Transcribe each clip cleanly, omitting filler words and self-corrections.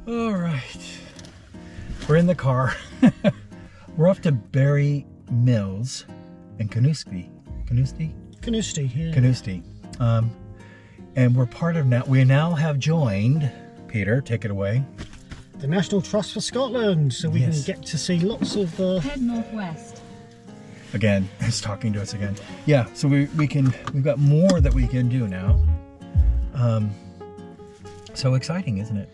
All right, we're in the car. We're off to Berry Mills in Carnoustie. Carnoustie, yeah. Carnoustie. And we're part of now. We now have joined. Peter, take it away. The National Trust for Scotland, so we can get to see lots of. Head northwest. Again, it's talking to us again. Yeah, so we've got more that we can do now. So exciting, isn't it?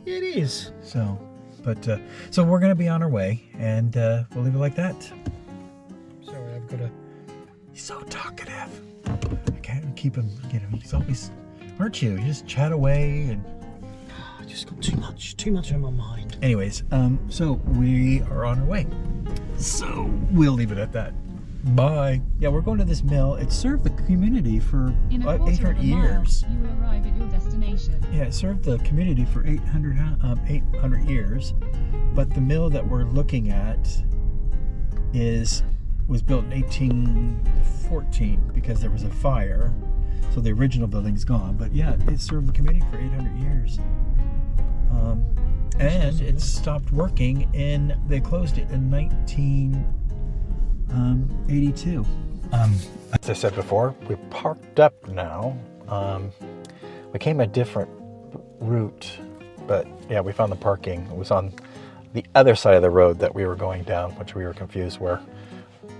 It is. So we're gonna be on our way, and we'll leave it like that. Sorry, I've got a. He's so talkative. I can't keep him. He's always, aren't you? You just chat away and. I just got too much on my mind. Anyways, so we are on our way. So we'll leave it at that. Bye. Yeah, we're going to this mill. It served the community for 800 years. You will arrive at your destination. Yeah, it served the community for 800 years. But the mill that we're looking at was built in 1814 because there was a fire. So the original building's gone. But yeah, it served the community for 800 years. And it stopped working they closed it in 1982. As I said before, we parked up now. We came a different route, but yeah, we found the parking. It was on the other side of the road that we were going down, which we were confused where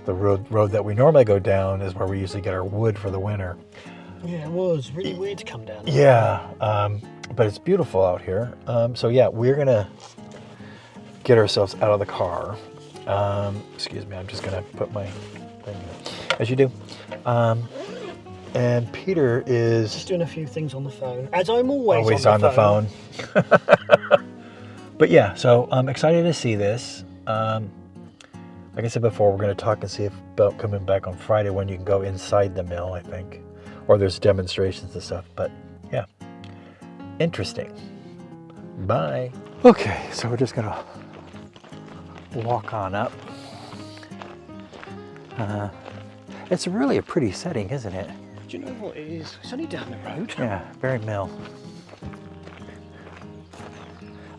the road that we normally go down is where we usually get our wood for the winter. Yeah, it was really weird to come down. Yeah, but it's beautiful out here. So yeah, we're gonna get ourselves out of the car. Excuse me, I'm just gonna put my thing in, as you do. And Peter is just doing a few things on the phone, as I'm always on the phone. But yeah, so I'm excited to see this. Like I said before, we're going to talk and see about coming back on Friday when you can go inside the mill, I think. Or there's demonstrations and stuff. But yeah, interesting. Bye. Okay, so we're just going to walk on up. It's really a pretty setting, isn't it? Do you know what it is? It's only down the road. Yeah, Berry Mill.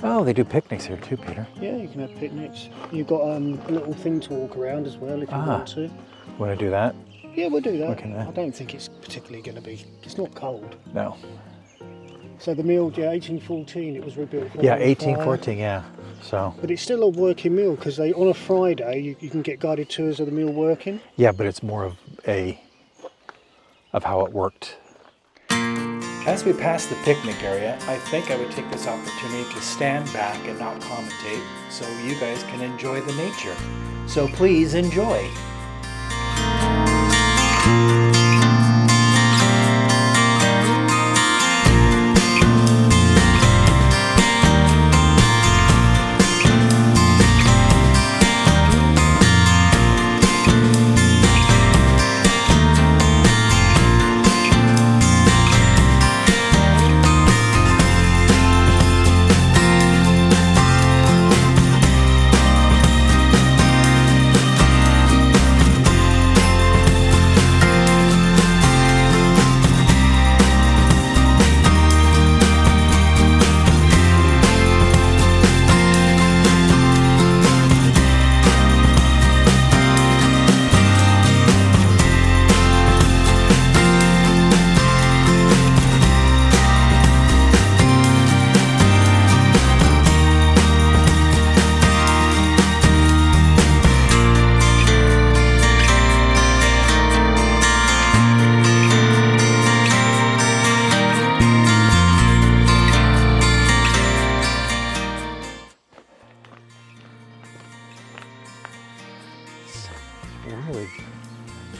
Oh, they do picnics here too, Peter. Yeah, you can have picnics. You've got a little thing to walk around as well if you want to. Want to do that? Yeah, we'll do that. Okay, I don't think it's particularly going to be. It's not cold. No. So the mill, 1814, it was rebuilt. Yeah, 1814, yeah. So. But it's still a working mill because on a Friday you can get guided tours of the mill working. Yeah, but it's more of how it worked. As we pass the picnic area, I think I would take this opportunity to stand back and not commentate so you guys can enjoy the nature. So please enjoy.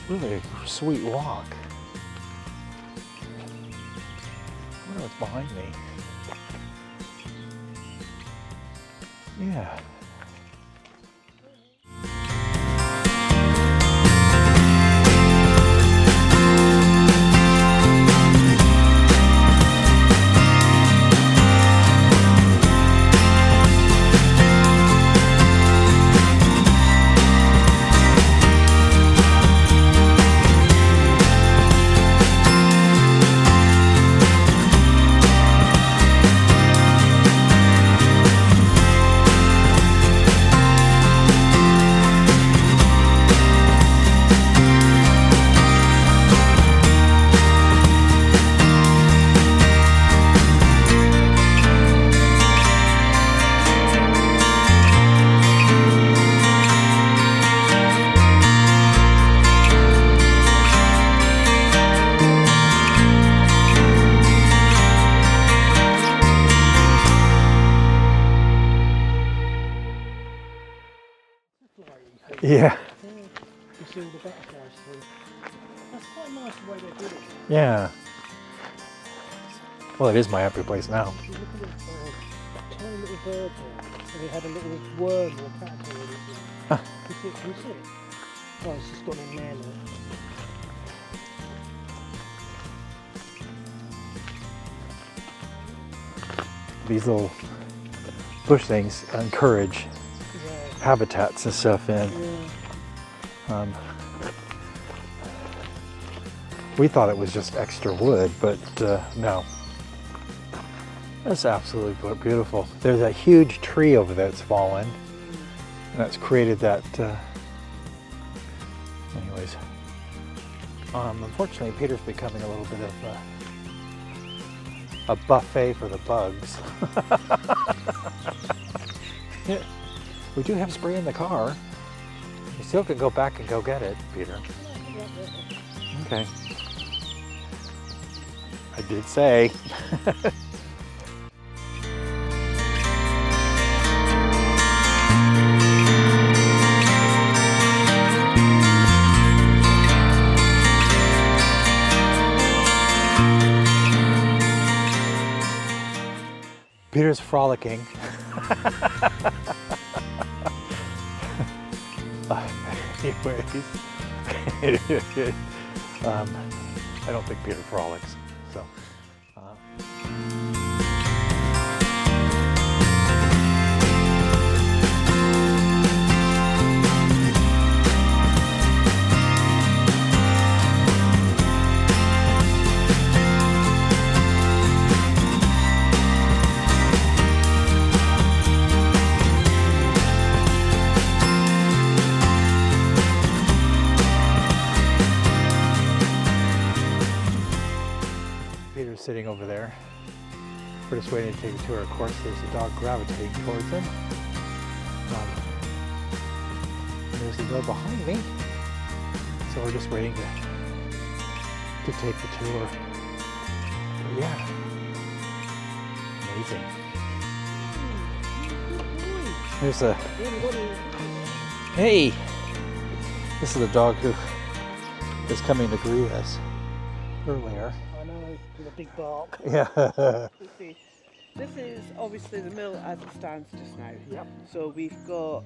Really sweet walk. I wonder what's behind me. Yeah. Yeah. You see all the butterflies through. That's quite nice the way they did it. Yeah. Well, it is my happy place now. You look at that tiny little bird there, and it had a little worm or caterpillar in it. Huh. Can you see it? Oh, it's just gone in there now. These little bush things encourage Yeah. habitats and stuff in. Yeah. We thought it was just extra wood, but no. That's absolutely beautiful. There's a huge tree over there that's fallen, and that's created that. Anyways, unfortunately, Peter's becoming a little bit of a buffet for the bugs. Yeah. We do have spray in the car. You still can go back and go get it, Peter. Okay. I did say. Peter's frolicking. Anyways, I don't think Peter frolics, so. Peter's sitting over there. We're just waiting to take a tour. Of course, there's a dog gravitating towards him. There's the door behind me. So we're just waiting to take the tour. But yeah, amazing. There's a, hey, this is the dog who is coming to greet us earlier. I know, with a big bark. Yeah. This is obviously the mill as it stands just now. Yep. So we've got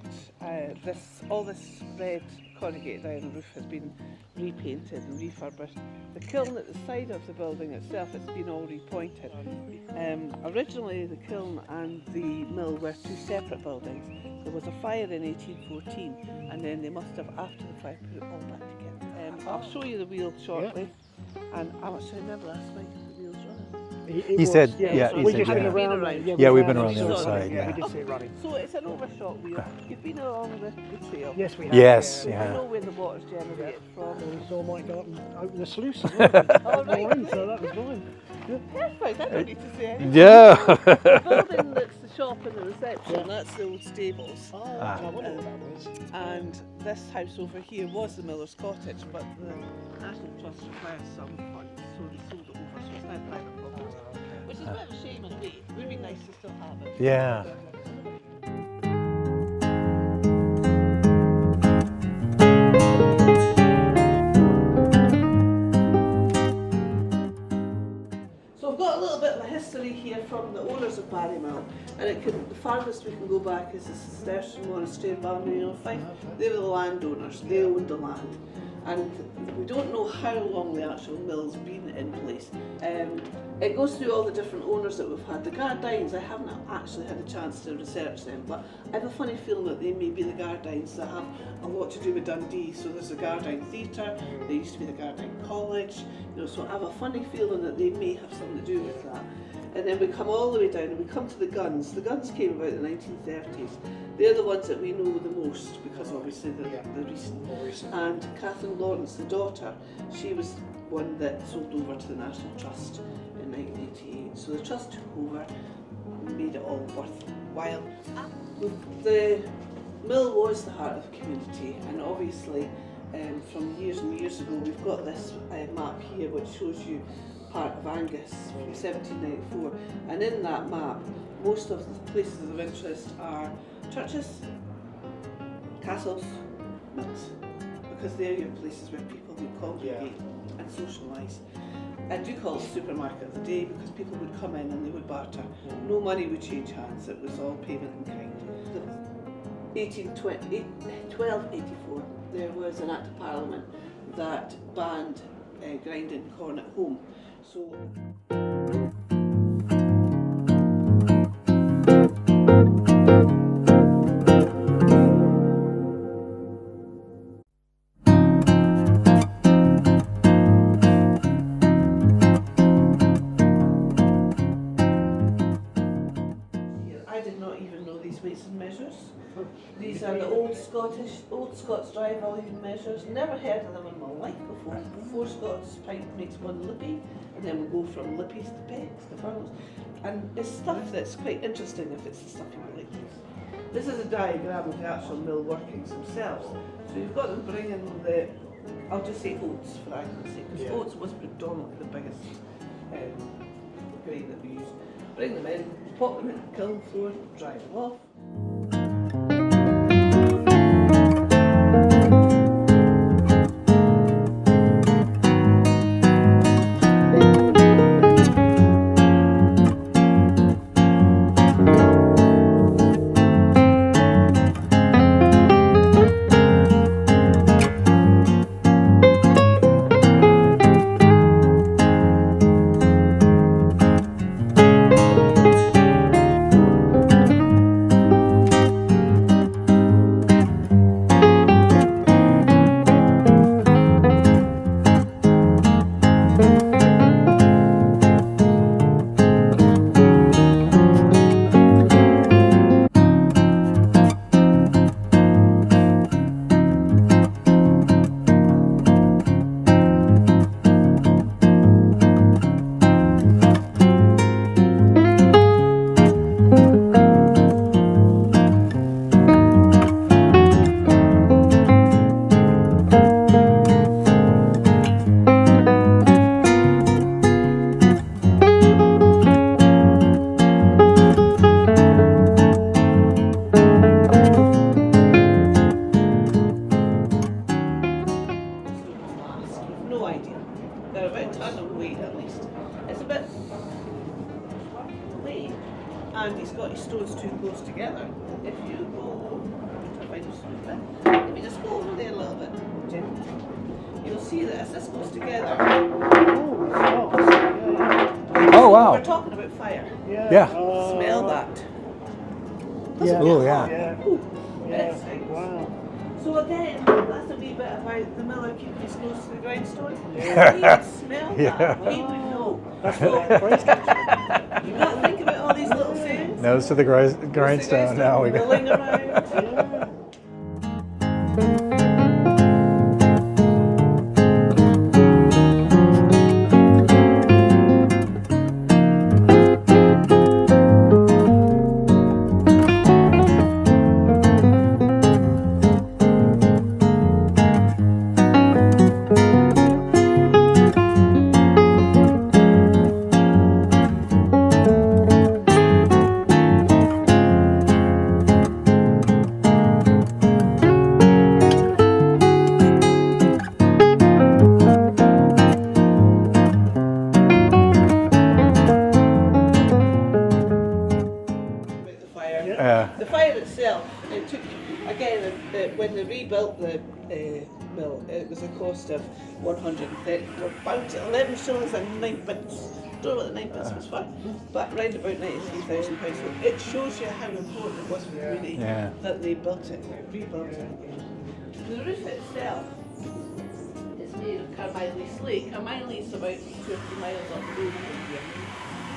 all this red corrugated iron roof has been repainted and refurbished. The kiln at the side of the building itself has been all repointed. Originally the kiln and the mill were two separate buildings. There was a fire in 1814 and then they must have, after the fire, put it all back together. I'll show you the wheel shortly. And I actually never asked Mike if the wheels running. He said, yeah, so he We've said, just been yeah. around. Yeah, we've been around the the other other side, yeah. We did see it running. So it's an overshot wheel. You've been along the trail. Yes, we have. Yes, You yeah. know where the water's generated from. And we saw Mike go up and open the sluice as well. Oh, right. So that was fine. Perfect, I don't need to say anything. Yeah. The building that's the shop and the reception, that's the old stables. Oh, Ah. I wonder what that was. And this house over here was the Miller's Cottage, but the National Trust requires some funds, so they sold it over, so it's now private property. Which is a bit of a shame in a way. It would be nice to still have it. Yeah. So I've got a little bit of a history here from the owners of Barrymill, and the farthest we can go back is the Cistercian Monastery in Ballinasloe. They were the landowners, they owned the land. And we don't know how long the actual mill's been in place. It goes through all the different owners that we've had. The Gardines, I haven't actually had a chance to research them, but I have a funny feeling that they may be the Gardines that have a lot to do with Dundee. So there's the Gardine Theatre, there used to be the Gardine College, so I have a funny feeling that they may have something to do with that. And then we come all the way down and we come to the guns. The guns came about in the 1930s. They're the ones that we know the most because obviously they're the recent. And Catherine Lawrence, the daughter, she was one that sold over to the National Trust in 1988. So the trust took over, made it all worthwhile. The mill was the heart of the community, and obviously from years and years ago we've got this map here which shows you part of Angus from 1794, and in that map most of the places of interest are churches, castles, apartments, because they're your places where people would congregate and socialise. I do call it supermarket of the day because people would come in and they would barter. No money would change hands, it was all payment in kind. 1284, there was an Act of Parliament that banned grinding corn at home. So. I did not even know these weights and measures. These are the old Scots dry volume measures. Never heard of them in my life before. Before Scots pint makes 1 lippy, and then we go from lippies to pecks to furlongs. And it's stuff that's quite interesting if it's the stuff you like. This is a diagram of the actual mill workings themselves. So you've got them bringing the, I'll just say oats for argument's sake, because oats was predominantly the biggest grain that we used. Bring them in, pop them in the kiln floor, dry them off. And he's got his stones too close together. If you go, if you just go over there a little bit, gently, you'll see that as this goes together. Oh wow! We're talking about fire. Yeah. Smell that. Oh yeah. Wow. So again, that's a wee bit about the miller keeping his nose to the grindstone. He would smell that. He would know. That's what the price comes from. You gotta think about all these little sayings. Nose to the grindstone. Now we go. Milling around. The fire itself, it took, again, when they rebuilt the mill, it was a cost of £134, 11 shillings and 9 pence. Don't know what the 9 pence was for, but round about £93,000. So it shows you how important it was for the community that they built it, rebuilt it again. The roof itself is made of Carmiley slate. Carmiley is about 2 or 3 miles up the road from here.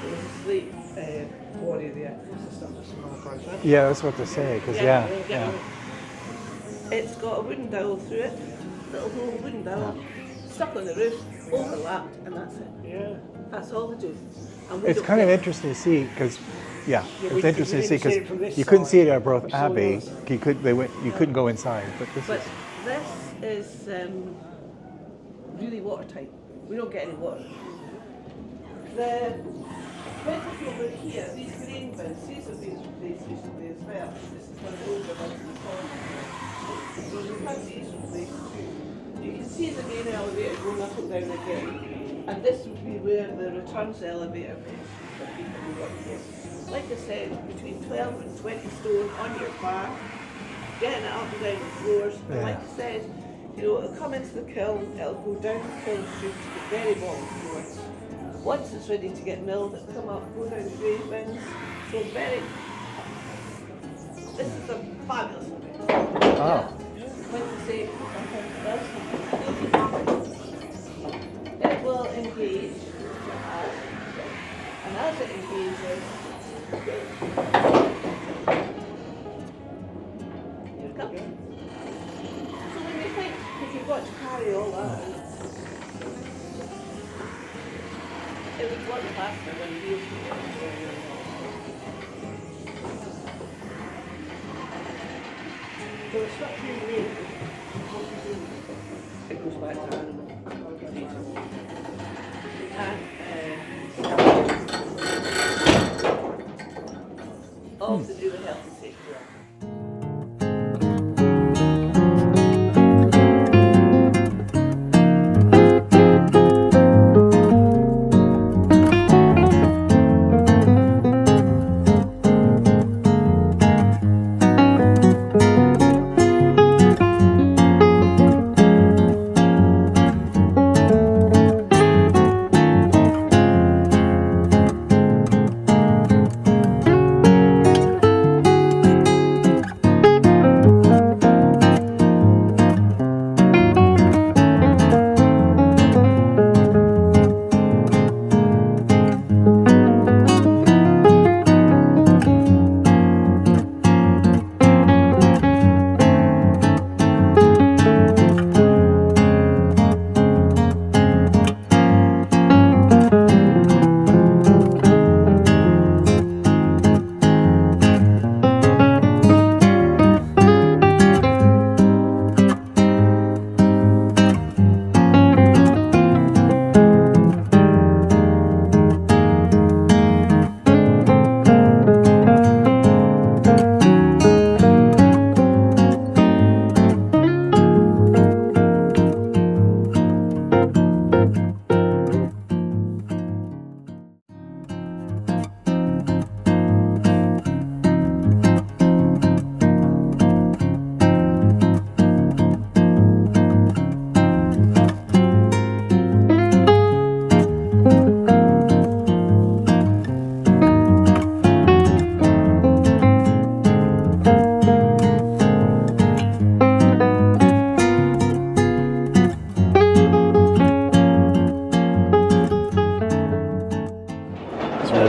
There's a slate quarry there. Yeah, that's what they say. Cause It's got a wooden dowel through it, little whole wooden dowel, stuck on the roof, overlapped, and that's it. Yeah. That's all they do. And it's kind of interesting to see because, it's interesting to see because you couldn't see it at Broth Abbey. You couldn't go inside, but this is really watertight. We don't get any water. Right over here, these green bins, these have been replaced recently as well. This is one of the older ones in the corner. So we've had these replaced too. You can see the main elevator going up and down again. And this would be where the returns elevator is for people who work here. Like I said, between 12 and 20 stone on your back, getting it up and down the floors. And like I said, you know, it'll come into the kiln, it'll go down the kiln chute to the very bottom floor. Once it's ready to get milled, it'll come up, go down the grave bins. So this is a fabulous event. Oh. Like I say, it will engage, and as it engages, here it comes. So when you think, because you've got to carry all that, it would work faster when you use it. So it's not too late. It goes back to animal. And all to do with health and safety.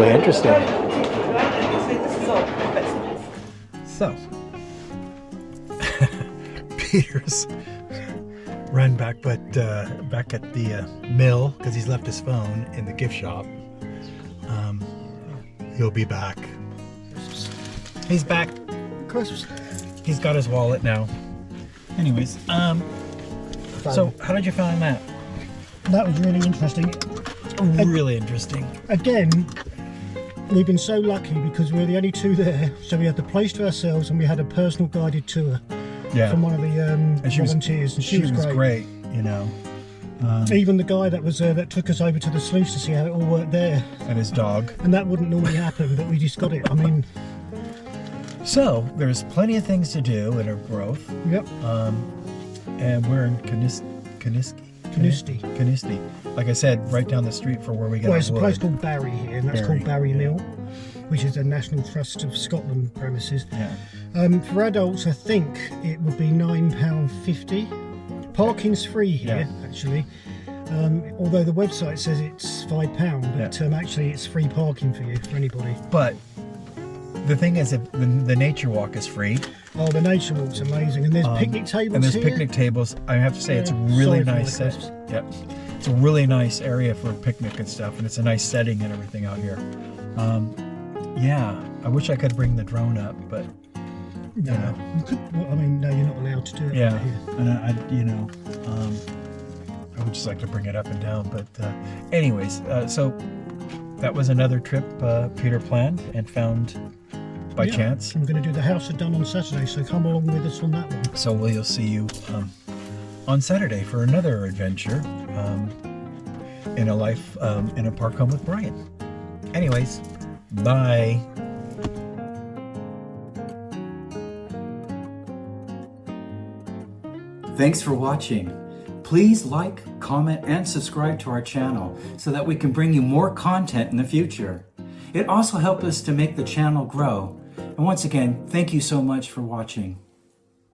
Interesting. So, Peter's run back, but back at the mill because he's left his phone in the gift shop. He'll be back. He's back. Crisps. He's got his wallet now. Anyways, so how did you find that? That was really interesting. Really interesting. Again, we've been so lucky because we're the only two there, so we had the place to ourselves and we had a personal guided tour from one of the volunteers, and she was great. You know, even the guy that was that took us over to the sluice to see how it all worked there, and his dog. And that wouldn't normally happen, but we just got it. I mean, so there's plenty of things to do in our growth. Yep. And we're in Canistee. Like I said, right down the street from where we get. Well, it's a place called Barry here, and that's called Barry Mill, which is the National Trust of Scotland premises. Yeah. For adults, I think it would be £9.50. Parking's free here, actually. Although the website says it's £5, but actually it's free parking for you, for anybody. But the thing is, if the nature walk is free. Oh, the nature walk's amazing, and there's picnic tables. And there's here. picnic tables. I have to say, it's a really nice set. Yep, it's a really nice area for a picnic and stuff, and it's a nice setting and everything out here. Yeah, I wish I could bring the drone up, but you know. You could, well, I mean, no, you're not allowed to do it. Yeah, here. and I would just like to bring it up and down, but anyways, so that was another trip Peter planned and found by Yeah, chance. I'm going to do the House of Dunn on Saturday, so come along with us on that one. So we'll see you on Saturday for another adventure in a life in a park home with Brian. Anyways, bye. Thanks for watching. Please like, comment, and subscribe to our channel so that we can bring you more content in the future. It also helps us to make the channel grow. And once again, thank you so much for watching.